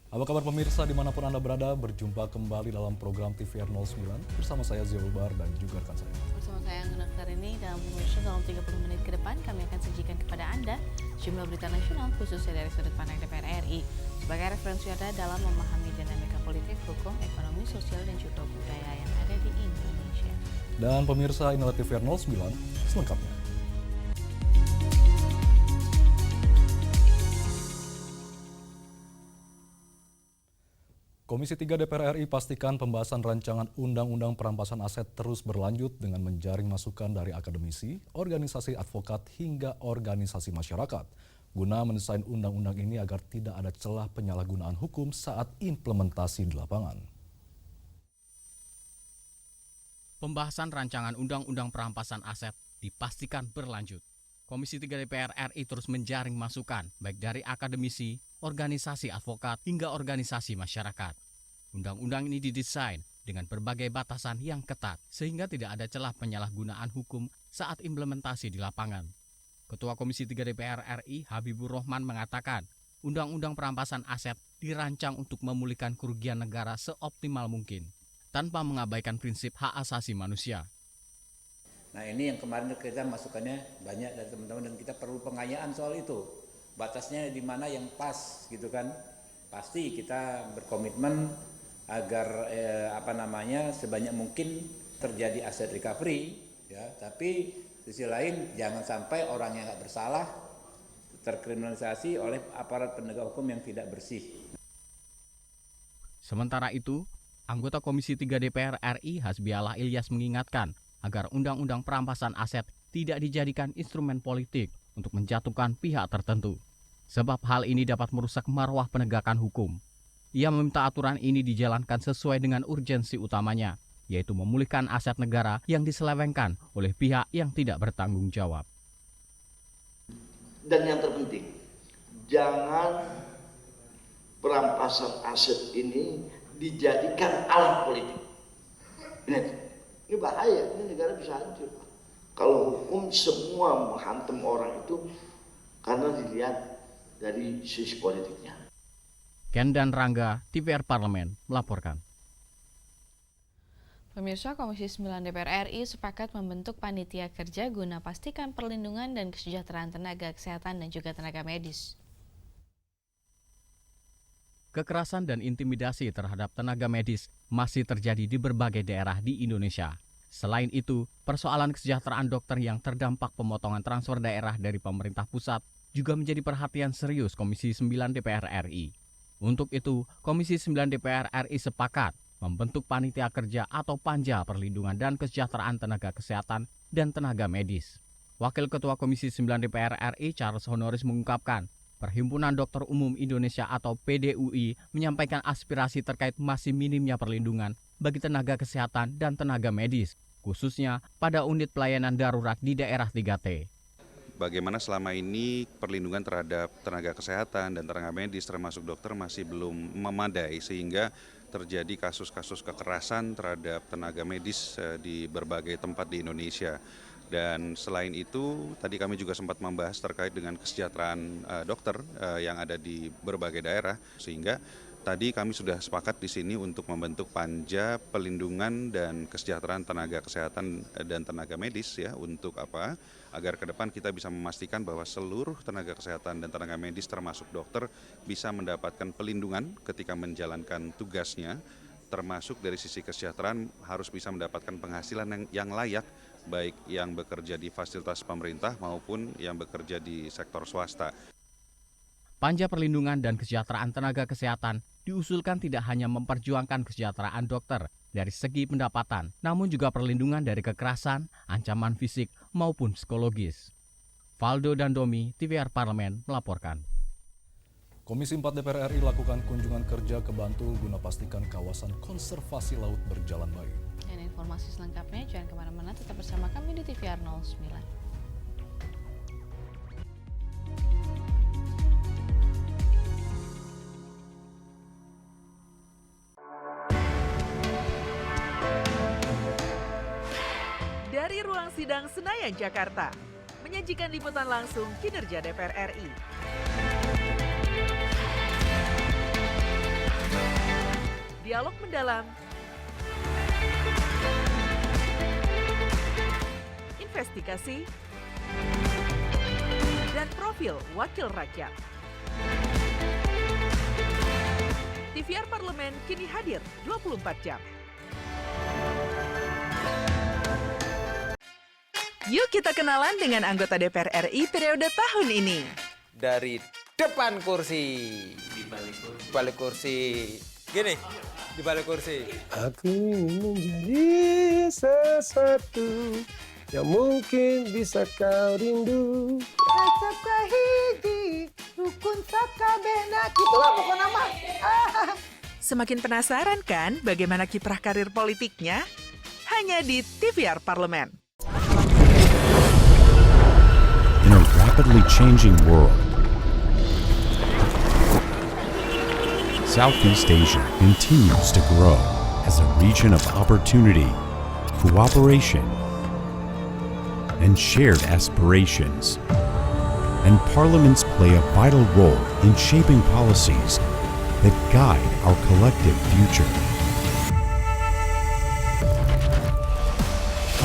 Apa kabar pemirsa dimanapun Anda berada, berjumpa kembali dalam program TVR 09 bersama saya Ziaul Bar dan juga rekan saya. Bersama saya Angga Naktar ini dalam 30 menit ke depan kami akan sajikan kepada Anda sejumlah berita nasional khususnya dari sudut pandang DPR RI sebagai referensi Anda dalam memahami dinamika politik, hukum, ekonomi, sosial, dan juga budaya yang ada di Indonesia. Dan pemirsa, inilah TVR 09 selengkapnya. Komisi 3 DPR RI pastikan pembahasan rancangan Undang-Undang Perampasan Aset terus berlanjut dengan menjaring masukan dari akademisi, organisasi advokat, hingga organisasi masyarakat, guna mendesain undang-undang ini agar tidak ada celah penyalahgunaan hukum saat implementasi di lapangan. Pembahasan rancangan Undang-Undang Perampasan Aset dipastikan berlanjut. Komisi 3 DPR RI terus menjaring masukan, baik dari akademisi, organisasi advokat, hingga organisasi masyarakat. Undang-undang ini didesain dengan berbagai batasan yang ketat, sehingga tidak ada celah penyalahgunaan hukum saat implementasi di lapangan. Ketua Komisi 3 DPR RI, Habibur Rahman, mengatakan, Undang-Undang Perampasan Aset dirancang untuk memulihkan kerugian negara seoptimal mungkin, tanpa mengabaikan prinsip hak asasi manusia. Nah, ini yang kemarin kita masukannya banyak dari teman-teman dan kita perlu pengayaan soal itu. Batasnya di mana yang pas gitu kan. Pasti kita berkomitmen agar sebanyak mungkin terjadi aset recovery ya, tapi sisi lain jangan sampai orang yang nggak bersalah terkriminalisasi oleh aparat penegak hukum yang tidak bersih. Sementara itu, anggota Komisi 3 DPR RI Hasbiallah Ilyas mengingatkan agar Undang-Undang Perampasan Aset tidak dijadikan instrumen politik untuk menjatuhkan pihak tertentu, sebab hal ini dapat merusak marwah penegakan hukum. Ia meminta aturan ini dijalankan sesuai dengan urgensi utamanya, yaitu memulihkan aset negara yang diselewengkan oleh pihak yang tidak bertanggung jawab. Dan yang terpenting, jangan perampasan aset ini dijadikan alat politik. Ini bahaya, ini negara bisa hancur. Kalau hukum semua menghantam orang itu karena dilihat dari sisi politiknya. Ken dan Rangga, TVR Parlemen, melaporkan. Pemirsa, Komisi 9 DPR RI sepakat membentuk panitia kerja guna pastikan perlindungan dan kesejahteraan tenaga kesehatan dan juga tenaga medis. Kekerasan dan intimidasi terhadap tenaga medis masih terjadi di berbagai daerah di Indonesia. Selain itu, persoalan kesejahteraan dokter yang terdampak pemotongan transfer daerah dari pemerintah pusat juga menjadi perhatian serius Komisi 9 DPR RI. Untuk itu, Komisi 9 DPR RI sepakat membentuk panitia kerja atau Panja Perlindungan dan Kesejahteraan Tenaga Kesehatan dan Tenaga Medis. Wakil Ketua Komisi 9 DPR RI Charles Honoris mengungkapkan, Perhimpunan Dokter Umum Indonesia atau PDUI menyampaikan aspirasi terkait masih minimnya perlindungan bagi tenaga kesehatan dan tenaga medis, khususnya pada unit pelayanan darurat di daerah 3T. Bagaimana selama ini perlindungan terhadap tenaga kesehatan dan tenaga medis termasuk dokter masih belum memadai sehingga terjadi kasus-kasus kekerasan terhadap tenaga medis di berbagai tempat di Indonesia. Dan selain itu, tadi kami juga sempat membahas terkait dengan kesejahteraan dokter yang ada di berbagai daerah, sehingga tadi kami sudah sepakat di sini untuk membentuk Panja Pelindungan dan Kesejahteraan Tenaga Kesehatan dan Tenaga Medis ya, untuk apa? Agar ke depan kita bisa memastikan bahwa seluruh tenaga kesehatan dan tenaga medis termasuk dokter bisa mendapatkan pelindungan ketika menjalankan tugasnya, termasuk dari sisi kesejahteraan harus bisa mendapatkan penghasilan yang layak, baik yang bekerja di fasilitas pemerintah maupun yang bekerja di sektor swasta. Panja Perlindungan dan Kesejahteraan Tenaga Kesehatan diusulkan tidak hanya memperjuangkan kesejahteraan dokter dari segi pendapatan, namun juga perlindungan dari kekerasan, ancaman fisik maupun psikologis. Valdo dan Domi, TVR Parlemen, melaporkan. Komisi 4 DPR RI lakukan kunjungan kerja ke Bantul guna pastikan kawasan konservasi laut berjalan baik. Dan informasi selengkapnya jangan kemana-mana, tetap bersama kami di TVR 09. Dari ruang sidang Senayan, Jakarta, menyajikan liputan langsung kinerja DPR RI. dialog mendalam, investigasi, dan profil wakil rakyat. TVR Parlemen kini hadir 24 jam. Yuk kita kenalan dengan anggota DPR RI periode tahun ini. Dari depan kursi, di balik kursi, gini, di balik kursi. Aku ingin menjadi sesuatu yang mungkin bisa kau rindu. Itulah pokok nama. Semakin penasaran kan bagaimana kiprah karir politiknya? Hanya di TVR Parlemen. In a rapidly changing world, Southeast Asia continues to grow as a region of opportunity, cooperation, and shared aspirations. And parliaments play a vital role in shaping policies that guide our collective future.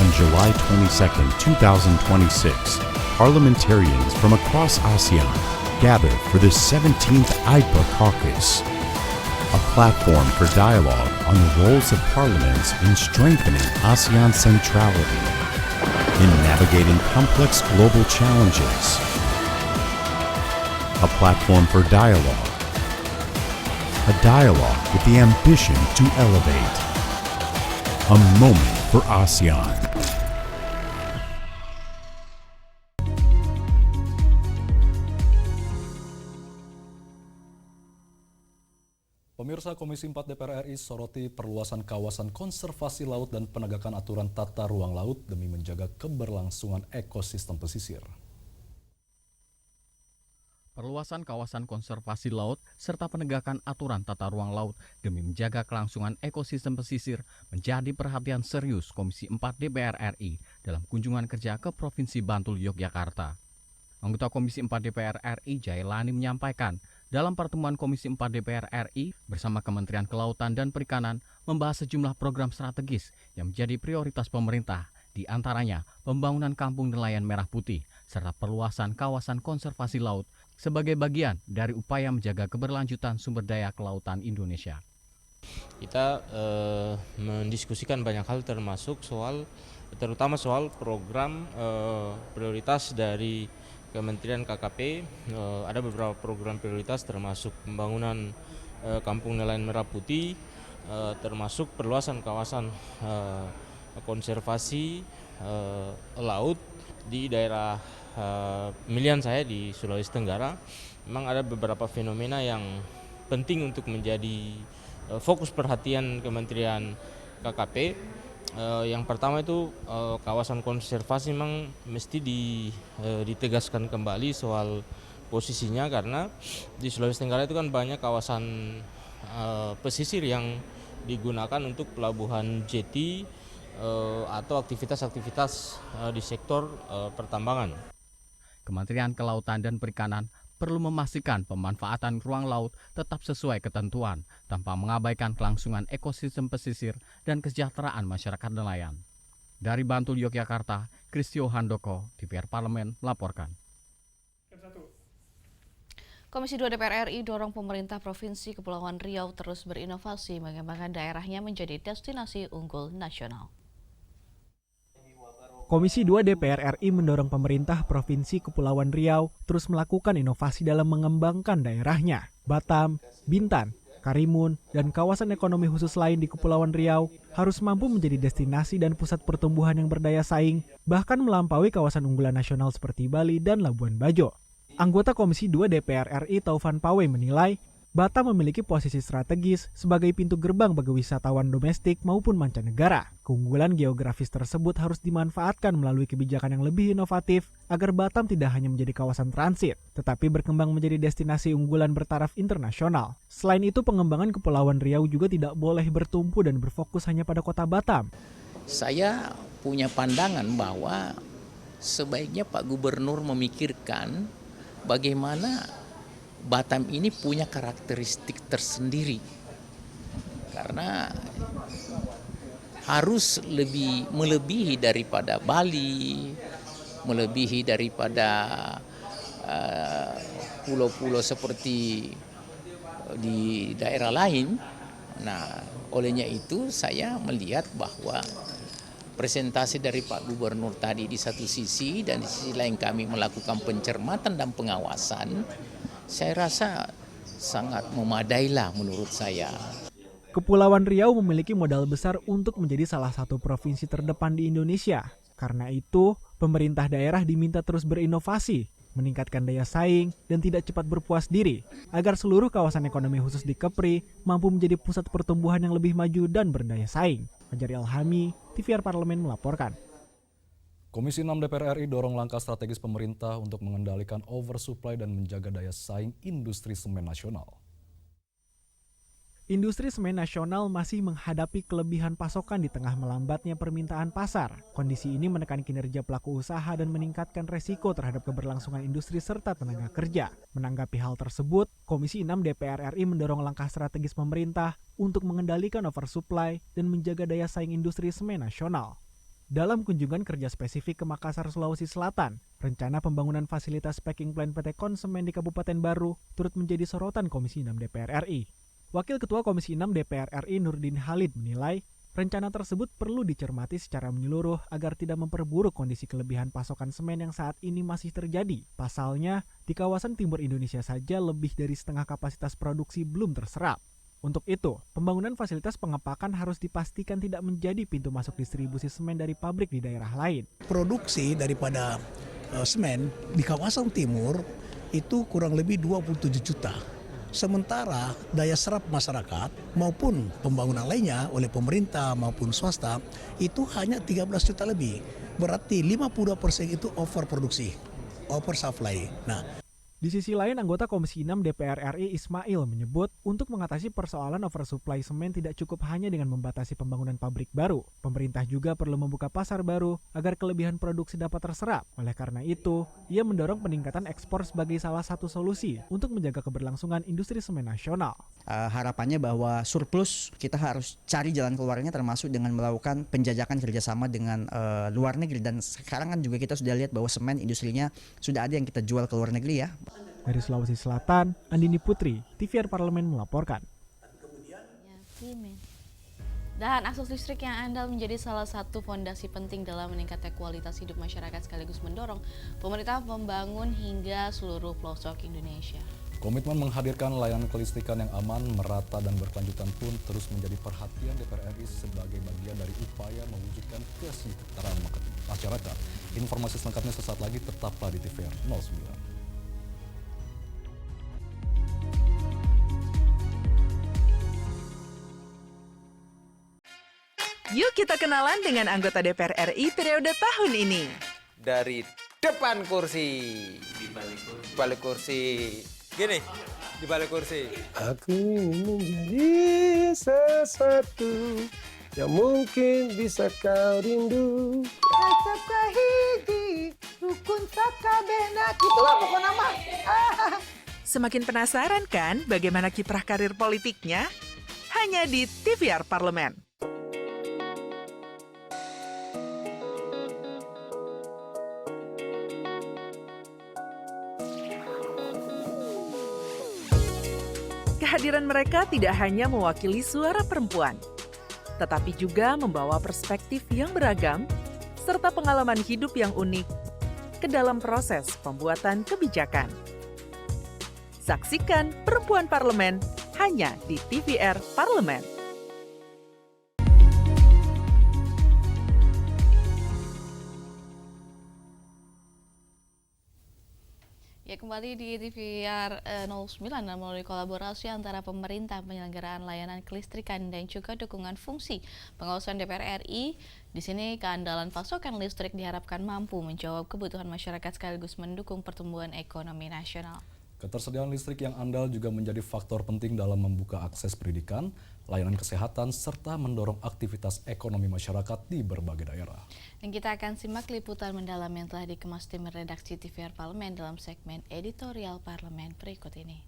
On July 22, 2026, parliamentarians from across ASEAN gathered for the 17th IPA Caucus, a platform for dialogue on the roles of parliaments in strengthening ASEAN centrality, in navigating complex global challenges, a platform for dialogue, a dialogue with the ambition to elevate, a moment for ASEAN. Pemirsa, Komisi 4 DPR RI soroti perluasan kawasan konservasi laut dan penegakan aturan tata ruang laut demi menjaga keberlangsungan ekosistem pesisir. Perluasan kawasan konservasi laut serta penegakan aturan tata ruang laut demi menjaga kelangsungan ekosistem pesisir menjadi perhatian serius Komisi 4 DPR RI dalam kunjungan kerja ke Provinsi Bantul, Yogyakarta. Anggota Komisi 4 DPR RI Jailani menyampaikan, dalam pertemuan Komisi 4 DPR RI bersama Kementerian Kelautan dan Perikanan membahas sejumlah program strategis yang menjadi prioritas pemerintah, di antaranya pembangunan kampung nelayan merah putih serta perluasan kawasan konservasi laut sebagai bagian dari upaya menjaga keberlanjutan sumber daya kelautan Indonesia. Kita mendiskusikan banyak hal terutama soal program prioritas dari Kementerian KKP. Ada beberapa program prioritas termasuk pembangunan kampung nelayan merah putih, termasuk perluasan kawasan konservasi laut di daerah pemilihan saya di Sulawesi Tenggara. Memang ada beberapa fenomena yang penting untuk menjadi fokus perhatian Kementerian KKP. Yang pertama itu kawasan konservasi memang mesti ditegaskan kembali soal posisinya, karena di Sulawesi Tenggara itu kan banyak kawasan pesisir yang digunakan untuk pelabuhan jeti atau aktivitas-aktivitas di sektor pertambangan. Kementerian Kelautan dan Perikanan perlu memastikan pemanfaatan ruang laut tetap sesuai ketentuan tanpa mengabaikan kelangsungan ekosistem pesisir dan kesejahteraan masyarakat nelayan. Dari Bantul, Yogyakarta, Kristio Handoko, TVR Parlemen melaporkan. Komisi 2 DPR RI dorong pemerintah Provinsi Kepulauan Riau terus berinovasi mengembangkan daerahnya menjadi destinasi unggul nasional. Komisi 2 DPR RI mendorong pemerintah Provinsi Kepulauan Riau terus melakukan inovasi dalam mengembangkan daerahnya. Batam, Bintan, Karimun, dan kawasan ekonomi khusus lain di Kepulauan Riau harus mampu menjadi destinasi dan pusat pertumbuhan yang berdaya saing, bahkan melampaui kawasan unggulan nasional seperti Bali dan Labuan Bajo. Anggota Komisi 2 DPR RI Taufan Pawe menilai, Batam memiliki posisi strategis sebagai pintu gerbang bagi wisatawan domestik maupun mancanegara. Keunggulan geografis tersebut harus dimanfaatkan melalui kebijakan yang lebih inovatif agar Batam tidak hanya menjadi kawasan transit, tetapi berkembang menjadi destinasi unggulan bertaraf internasional. Selain itu, pengembangan Kepulauan Riau juga tidak boleh bertumpu dan berfokus hanya pada kota Batam. Saya punya pandangan bahwa sebaiknya Pak Gubernur memikirkan bagaimana Batam ini punya karakteristik tersendiri. Karena harus melebihi daripada Bali, melebihi daripada pulau-pulau seperti di daerah lain. Nah, olehnya itu saya melihat bahwa presentasi dari Pak Gubernur tadi di satu sisi dan di sisi lain kami melakukan pencermatan dan pengawasan, saya rasa sangat memadailah menurut saya. Kepulauan Riau memiliki modal besar untuk menjadi salah satu provinsi terdepan di Indonesia. Karena itu, pemerintah daerah diminta terus berinovasi, meningkatkan daya saing, dan tidak cepat berpuas diri, agar seluruh kawasan ekonomi khusus di Kepri mampu menjadi pusat pertumbuhan yang lebih maju dan berdaya saing. Fajar Ilhami, TVR Parlemen melaporkan. Komisi 6 DPR RI dorong langkah strategis pemerintah untuk mengendalikan oversupply dan menjaga daya saing industri semen nasional. Industri semen nasional masih menghadapi kelebihan pasokan di tengah melambatnya permintaan pasar. Kondisi ini menekan kinerja pelaku usaha dan meningkatkan resiko terhadap keberlangsungan industri serta tenaga kerja. Menanggapi hal tersebut, Komisi 6 DPR RI mendorong langkah strategis pemerintah untuk mengendalikan oversupply dan menjaga daya saing industri semen nasional. Dalam kunjungan kerja spesifik ke Makassar, Sulawesi Selatan, rencana pembangunan fasilitas packing plant PT Konsemen di Kabupaten Baru turut menjadi sorotan Komisi 6 DPR RI. Wakil Ketua Komisi 6 DPR RI Nurdin Halid menilai, rencana tersebut perlu dicermati secara menyeluruh agar tidak memperburuk kondisi kelebihan pasokan semen yang saat ini masih terjadi. Pasalnya, di kawasan timur Indonesia saja lebih dari setengah kapasitas produksi belum terserap. Untuk itu, pembangunan fasilitas pengepakan harus dipastikan tidak menjadi pintu masuk distribusi semen dari pabrik di daerah lain. Produksi daripada semen di kawasan timur itu kurang lebih 27 juta. Sementara daya serap masyarakat maupun pembangunan lainnya oleh pemerintah maupun swasta itu hanya 13 juta lebih. Berarti 52% itu overproduksi, oversupply. Nah, di sisi lain, anggota Komisi 6 DPR RI Ismail menyebut untuk mengatasi persoalan oversupply semen tidak cukup hanya dengan membatasi pembangunan pabrik baru. Pemerintah juga perlu membuka pasar baru agar kelebihan produksi dapat terserap. Oleh karena itu, ia mendorong peningkatan ekspor sebagai salah satu solusi untuk menjaga keberlangsungan industri semen nasional. Harapannya bahwa surplus kita harus cari jalan keluarnya termasuk dengan melakukan penjajakan kerjasama dengan luar negeri. Dan sekarang kan juga kita sudah lihat bahwa semen industrinya sudah ada yang kita jual ke luar negeri ya. Dari Sulawesi Selatan, Andini Putri, TVR Parlemen melaporkan. Dan akses listrik yang andal menjadi salah satu fondasi penting dalam meningkatnya kualitas hidup masyarakat sekaligus mendorong pemerintah membangun hingga seluruh pelosok Indonesia. Komitmen menghadirkan layanan kelistrikan yang aman, merata, dan berkelanjutan pun terus menjadi perhatian DPR RI sebagai bagian dari upaya mewujudkan kesejahteraan masyarakat. Informasi selengkapnya sesaat lagi, tetaplah di TVR 09. Yuk kita kenalan dengan anggota DPR RI periode tahun ini. Dari depan kursi, di balik kursi. Gini, di balik kursi. Aku ingin menjadi sesuatu yang mungkin bisa kau rindu. Acap kahiji, rukun sakabenak. Itulah pokok nama. Semakin penasaran kan bagaimana kiprah karir politiknya? Hanya di TVR Parlemen. Kehadiran mereka tidak hanya mewakili suara perempuan, tetapi juga membawa perspektif yang beragam serta pengalaman hidup yang unik ke dalam proses pembuatan kebijakan. Saksikan Perempuan Parlemen hanya di TVR Parlemen. Ya, kembali di TVR 09 dan melalui kolaborasi antara pemerintah, penyelenggaraan layanan kelistrikan dan juga dukungan fungsi pengawasan DPR RI. Di sini keandalan pasokan listrik diharapkan mampu menjawab kebutuhan masyarakat sekaligus mendukung pertumbuhan ekonomi nasional. Ketersediaan listrik yang andal juga menjadi faktor penting dalam membuka akses pendidikan, layanan kesehatan, serta mendorong aktivitas ekonomi masyarakat di berbagai daerah. Dan kita akan simak liputan mendalam yang telah dikemas tim redaksi TVR Parlemen dalam segmen editorial Parlemen berikut ini.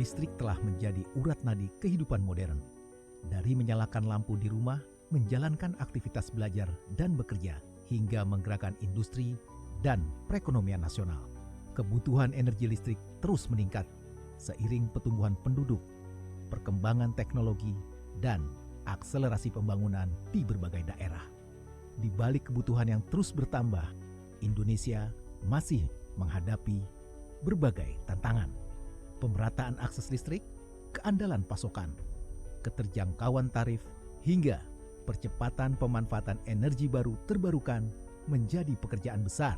listrik telah menjadi urat nadi kehidupan modern. Dari menyalakan lampu di rumah, menjalankan aktivitas belajar dan bekerja, hingga menggerakkan industri dan perekonomian nasional. Kebutuhan energi listrik terus meningkat seiring pertumbuhan penduduk, perkembangan teknologi, dan akselerasi pembangunan di berbagai daerah. Di balik kebutuhan yang terus bertambah, Indonesia masih menghadapi berbagai tantangan. Pemerataan akses listrik, keandalan pasokan, keterjangkauan tarif, hingga percepatan pemanfaatan energi baru terbarukan menjadi pekerjaan besar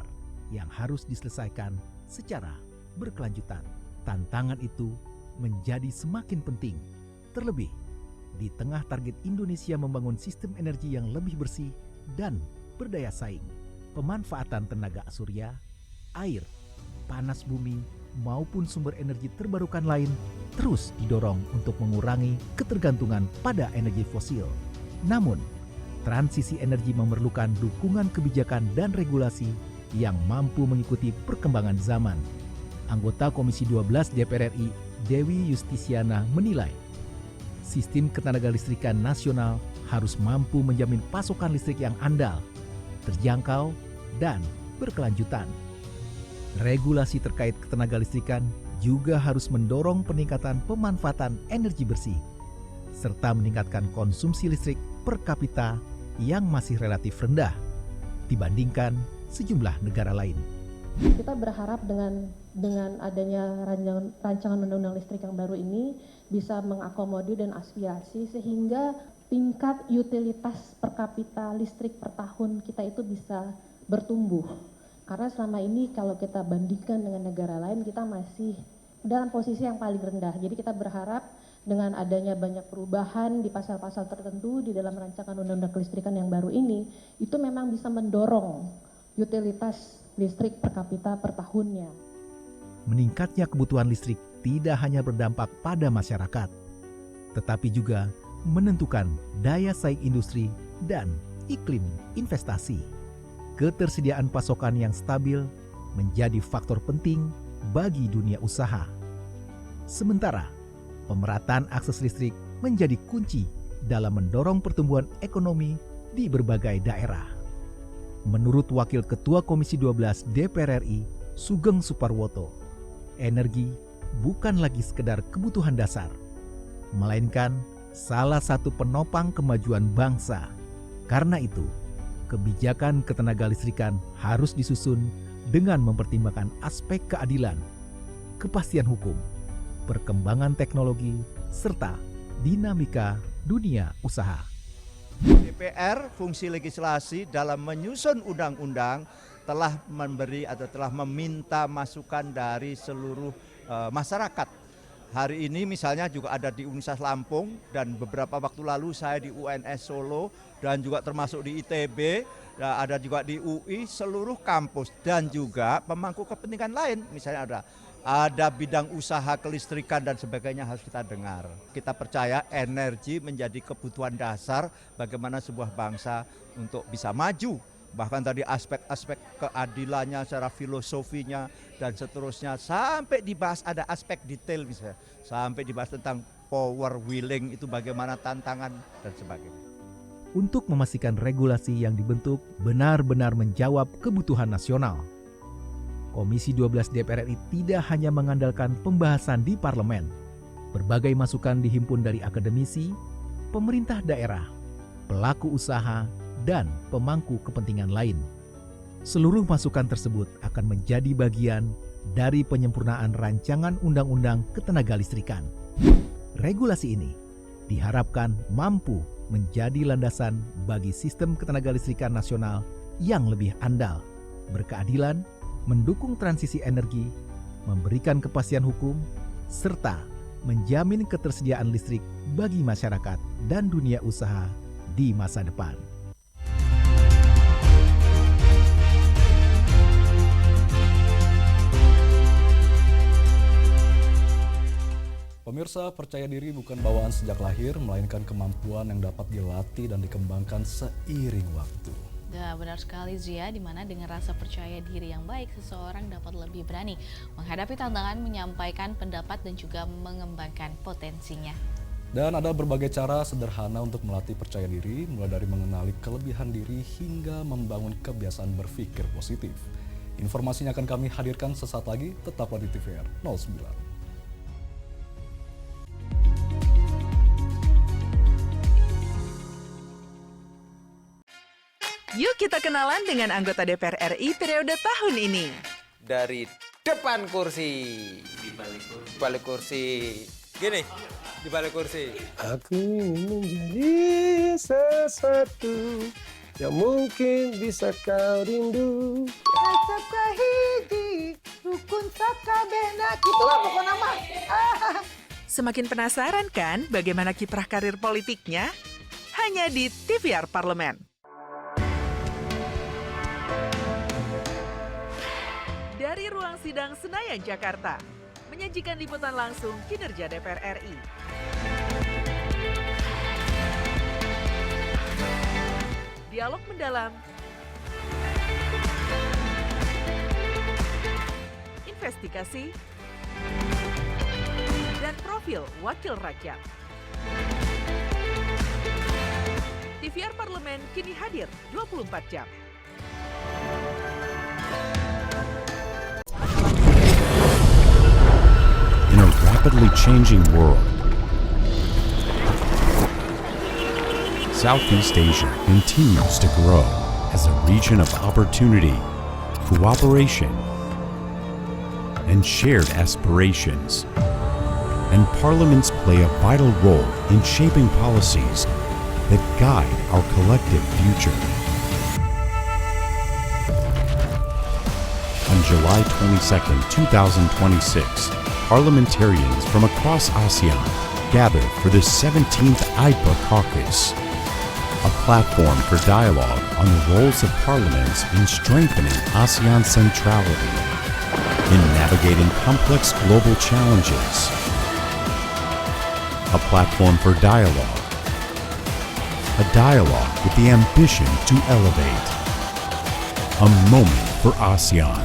yang harus diselesaikan secara berkelanjutan. Tantangan itu menjadi semakin penting, terlebih di tengah target Indonesia membangun sistem energi yang lebih bersih dan berdaya saing. Pemanfaatan tenaga surya, air, panas bumi, maupun sumber energi terbarukan lain terus didorong untuk mengurangi ketergantungan pada energi fosil. Namun, transisi energi memerlukan dukungan kebijakan dan regulasi yang mampu mengikuti perkembangan zaman. Anggota Komisi 12 DPR RI, Dewi Justisiana menilai, sistem ketenagalistrikan nasional harus mampu menjamin pasokan listrik yang andal, terjangkau, dan berkelanjutan. Regulasi terkait ketenagalistrikan juga harus mendorong peningkatan pemanfaatan energi bersih, serta meningkatkan konsumsi listrik per kapita yang masih relatif rendah dibandingkan sejumlah negara lain. Kita berharap dengan adanya rancangan undang-undang listrik yang baru ini bisa mengakomodir dan aspirasi sehingga tingkat utilitas per kapita listrik per tahun kita itu bisa bertumbuh. Karena selama ini kalau kita bandingkan dengan negara lain kita masih dalam posisi yang paling rendah. Jadi kita berharap dengan adanya banyak perubahan di pasal-pasal tertentu di dalam rancangan undang-undang kelistrikan yang baru ini, itu memang bisa mendorong utilitas listrik per kapita per tahunnya. Meningkatnya kebutuhan listrik tidak hanya berdampak pada masyarakat, tetapi juga menentukan daya saing industri dan iklim investasi. Ketersediaan pasokan yang stabil menjadi faktor penting bagi dunia usaha. Sementara, pemerataan akses listrik menjadi kunci dalam mendorong pertumbuhan ekonomi di berbagai daerah. Menurut Wakil Ketua Komisi 12 DPR RI, Sugeng Suparwoto, energi bukan lagi sekedar kebutuhan dasar, melainkan salah satu penopang kemajuan bangsa. Karena itu, kebijakan ketenagalistrikan harus disusun dengan mempertimbangkan aspek keadilan, kepastian hukum, perkembangan teknologi, serta dinamika dunia usaha. DPR fungsi legislasi dalam menyusun undang-undang telah memberi atau telah meminta masukan dari seluruh masyarakat. Hari ini misalnya juga ada di Universitas Lampung dan beberapa waktu lalu saya di UNS Solo dan juga termasuk di ITB, ada juga di UI, seluruh kampus dan juga pemangku kepentingan lain. Misalnya ada bidang usaha kelistrikan dan sebagainya harus kita dengar. Kita percaya energi menjadi kebutuhan dasar bagaimana sebuah bangsa untuk bisa maju. Bahkan tadi aspek-aspek keadilannya, secara filosofinya dan seterusnya sampai dibahas ada aspek detail misalnya. Sampai dibahas tentang power wheeling itu bagaimana tantangan dan sebagainya. Untuk memastikan regulasi yang dibentuk benar-benar menjawab kebutuhan nasional, Komisi 12 DPR RI tidak hanya mengandalkan pembahasan di parlemen. Berbagai masukan dihimpun dari akademisi, pemerintah daerah, pelaku usaha, dan pemangku kepentingan lain. Seluruh masukan tersebut akan menjadi bagian dari penyempurnaan rancangan undang-undang ketenagalistrikan. Regulasi ini diharapkan mampu menjadi landasan bagi sistem ketenagalistrikan nasional yang lebih andal, berkeadilan, mendukung transisi energi, memberikan kepastian hukum, serta menjamin ketersediaan listrik bagi masyarakat dan dunia usaha di masa depan. Pemirsa, percaya diri bukan bawaan sejak lahir, melainkan kemampuan yang dapat dilatih dan dikembangkan seiring waktu. Ya, benar sekali Zia, di mana dengan rasa percaya diri yang baik, seseorang dapat lebih berani menghadapi tantangan, menyampaikan pendapat dan juga mengembangkan potensinya. Dan ada berbagai cara sederhana untuk melatih percaya diri, mulai dari mengenali kelebihan diri hingga membangun kebiasaan berpikir positif. Informasinya akan kami hadirkan sesaat lagi, tetaplah di TVR 09. Yuk kita kenalan dengan anggota DPR RI periode tahun ini. Dari depan kursi, di balik kursi, gini, di balik kursi. Aku ingin menjadi sesuatu yang mungkin bisa kau rindu. Acap kahiji, rukun sakabehna. Gitulah pokoknya mah. Semakin penasaran kan bagaimana kiprah karir politiknya? Hanya di TVR Parlemen. Dari ruang sidang Senayan, Jakarta, menyajikan liputan langsung kinerja DPR RI. Dialog mendalam, investigasi, dan profil wakil rakyat. TVR Parlemen kini hadir 24 jam. In a rapidly changing world, Southeast Asia continues to grow as a region of opportunity, cooperation, and shared aspirations. And parliaments play a vital role in shaping policies that guide our collective future. On July 22, 2026, parliamentarians from across ASEAN gathered for the 17th IPA Caucus, a platform for dialogue on the roles of parliaments in strengthening ASEAN centrality, in navigating complex global challenges, a platform for dialogue, a dialogue with the ambition to elevate, a moment for ASEAN.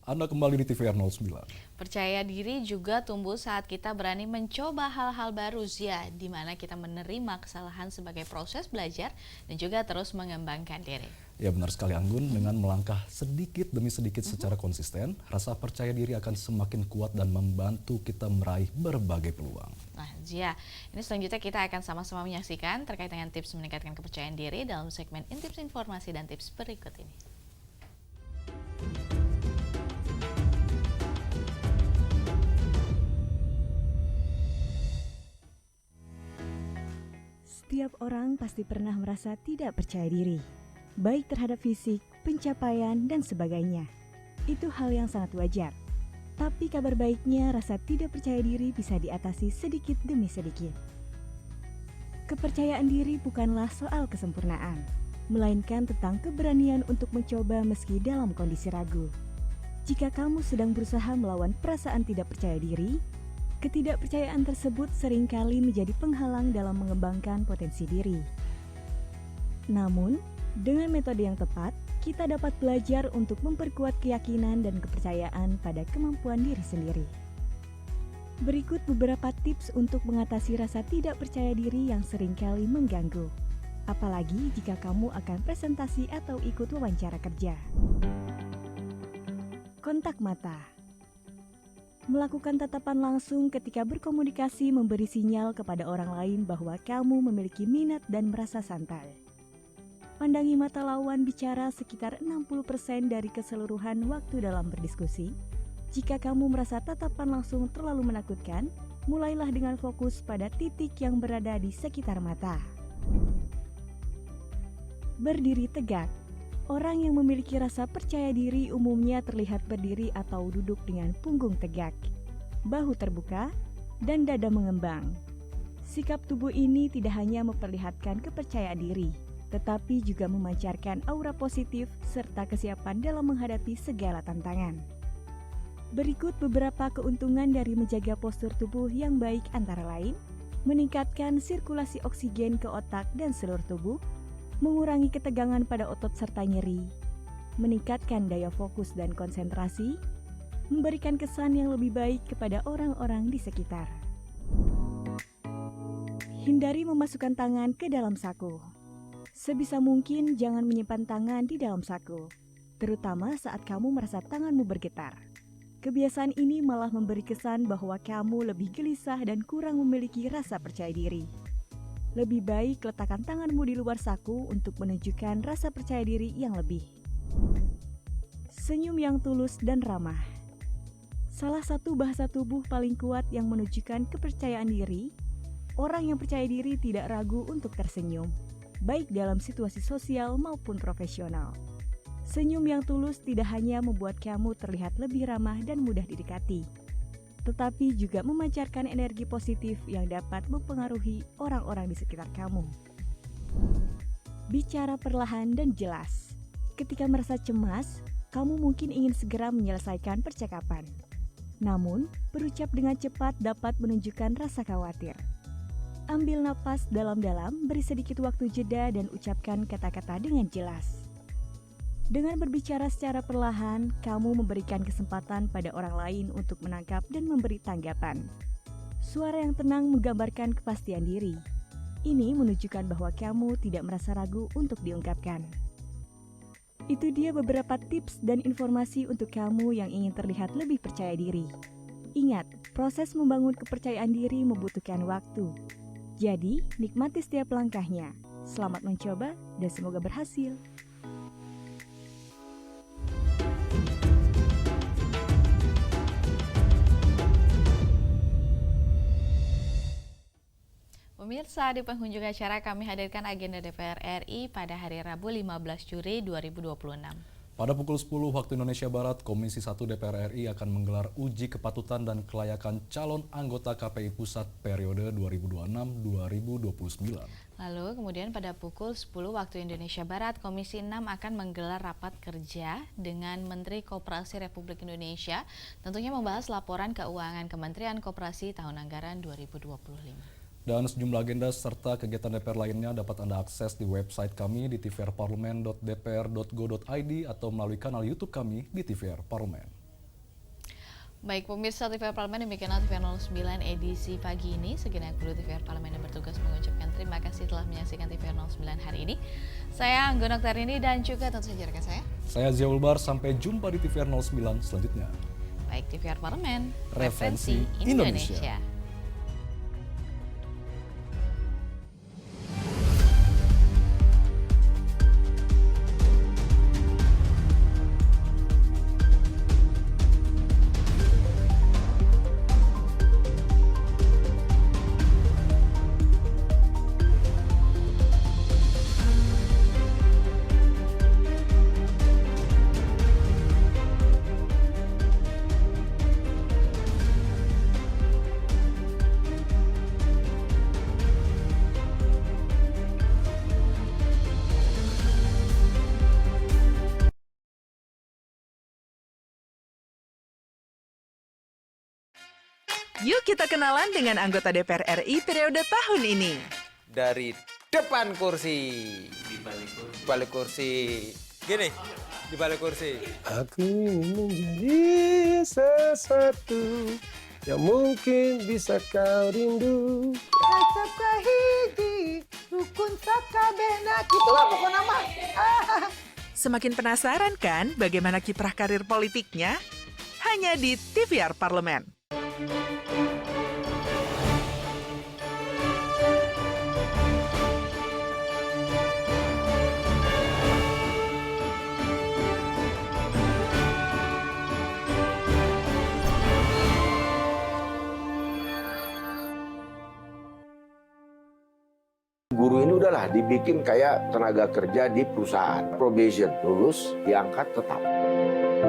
Anda kembali di TVR 09. Percaya diri juga tumbuh saat kita berani mencoba hal-hal baru, Zia, di mana kita menerima kesalahan sebagai proses belajar dan juga terus mengembangkan diri. Ya benar sekali Anggun, dengan melangkah sedikit demi sedikit secara konsisten, rasa percaya diri akan semakin kuat dan membantu kita meraih berbagai peluang. Nah Zia, ini selanjutnya kita akan sama-sama menyaksikan terkait dengan tips meningkatkan kepercayaan diri dalam segmen Intips Informasi dan Tips berikut ini. Setiap orang pasti pernah merasa tidak percaya diri, baik terhadap fisik, pencapaian, dan sebagainya. Itu hal yang sangat wajar. Tapi kabar baiknya, rasa tidak percaya diri bisa diatasi sedikit demi sedikit. Kepercayaan diri bukanlah soal kesempurnaan, melainkan tentang keberanian untuk mencoba meski dalam kondisi ragu. Jika kamu sedang berusaha melawan perasaan tidak percaya diri, ketidakpercayaan tersebut seringkali menjadi penghalang dalam mengembangkan potensi diri. Namun, dengan metode yang tepat, kita dapat belajar untuk memperkuat keyakinan dan kepercayaan pada kemampuan diri sendiri. Berikut beberapa tips untuk mengatasi rasa tidak percaya diri yang seringkali mengganggu, apalagi jika kamu akan presentasi atau ikut wawancara kerja. Kontak mata. Melakukan tatapan langsung ketika berkomunikasi memberi sinyal kepada orang lain bahwa kamu memiliki minat dan merasa santai. Pandangi mata lawan bicara sekitar 60% dari keseluruhan waktu dalam berdiskusi. Jika kamu merasa tatapan langsung terlalu menakutkan, mulailah dengan fokus pada titik yang berada di sekitar mata. Berdiri tegak. Orang yang memiliki rasa percaya diri umumnya terlihat berdiri atau duduk dengan punggung tegak, bahu terbuka, dan dada mengembang. Sikap tubuh ini tidak hanya memperlihatkan kepercayaan diri, tetapi juga memancarkan aura positif serta kesiapan dalam menghadapi segala tantangan. Berikut beberapa keuntungan dari menjaga postur tubuh yang baik antara lain: meningkatkan sirkulasi oksigen ke otak dan seluruh tubuh, mengurangi ketegangan pada otot serta nyeri, meningkatkan daya fokus dan konsentrasi, memberikan kesan yang lebih baik kepada orang-orang di sekitar. Hindari memasukkan tangan ke dalam saku. Sebisa mungkin jangan menyimpan tangan di dalam saku, terutama saat kamu merasa tanganmu bergetar. Kebiasaan ini malah memberi kesan bahwa kamu lebih gelisah dan kurang memiliki rasa percaya diri. Lebih baik letakkan tanganmu di luar saku untuk menunjukkan rasa percaya diri yang lebih. Senyum yang tulus dan ramah. Salah satu bahasa tubuh paling kuat yang menunjukkan kepercayaan diri, orang yang percaya diri tidak ragu untuk tersenyum, baik dalam situasi sosial maupun profesional. Senyum yang tulus tidak hanya membuat kamu terlihat lebih ramah dan mudah didekati, tetapi juga memancarkan energi positif yang dapat mempengaruhi orang-orang di sekitar kamu. Bicara perlahan dan jelas. Ketika merasa cemas, kamu mungkin ingin segera menyelesaikan percakapan. Namun, berucap dengan cepat dapat menunjukkan rasa khawatir. Ambil napas dalam-dalam, beri sedikit waktu jeda dan ucapkan kata-kata dengan jelas. Dengan berbicara secara perlahan, kamu memberikan kesempatan pada orang lain untuk menangkap dan memberi tanggapan. Suara yang tenang menggambarkan kepastian diri. Ini menunjukkan bahwa kamu tidak merasa ragu untuk diungkapkan. Itu dia beberapa tips dan informasi untuk kamu yang ingin terlihat lebih percaya diri. Ingat, proses membangun kepercayaan diri membutuhkan waktu. Jadi, nikmati setiap langkahnya. Selamat mencoba dan semoga berhasil. Pemirsa, di penghujung acara kami hadirkan agenda DPR RI pada hari Rabu 15 Juli 2026. Pada pukul 10 waktu Indonesia Barat, Komisi 1 DPR RI akan menggelar uji kepatutan dan kelayakan calon anggota KPI Pusat periode 2026-2029. Lalu kemudian pada pukul 10 waktu Indonesia Barat, Komisi 6 akan menggelar rapat kerja dengan Menteri Koperasi Republik Indonesia, tentunya membahas laporan keuangan Kementerian Koperasi tahun anggaran 2025. Dan sejumlah agenda serta kegiatan DPR lainnya dapat Anda akses di website kami di tvrparlemen.dpr.go.id atau melalui kanal YouTube kami di TVR Parlemen. Baik pemirsa TVR Parlemen, demikianlah TVR 09 edisi pagi ini. Segenap kru TVR Parlemen yang bertugas mengucapkan terima kasih telah menyaksikan TVR 09 hari ini. Saya Anggun Oktarini dan juga tentu saja rekan saya Ziaul Bar, sampai jumpa di TVR 09 selanjutnya. Baik, TVR Parlemen, referensi Indonesia. Yuk kita kenalan dengan anggota DPR RI periode tahun ini. Dari depan kursi, di balik kursi, gini, di balik kursi. Aku ingin menjadi sesuatu yang mungkin bisa kau rindu. Acap kahiji, rukun sakabehna, gitulah pokoknya mah. Semakin penasaran kan bagaimana kiprah karir politiknya? Hanya di TVR Parlemen. Guru ini udahlah dibikin kayak tenaga kerja di perusahaan. Probation, lulus, diangkat tetap.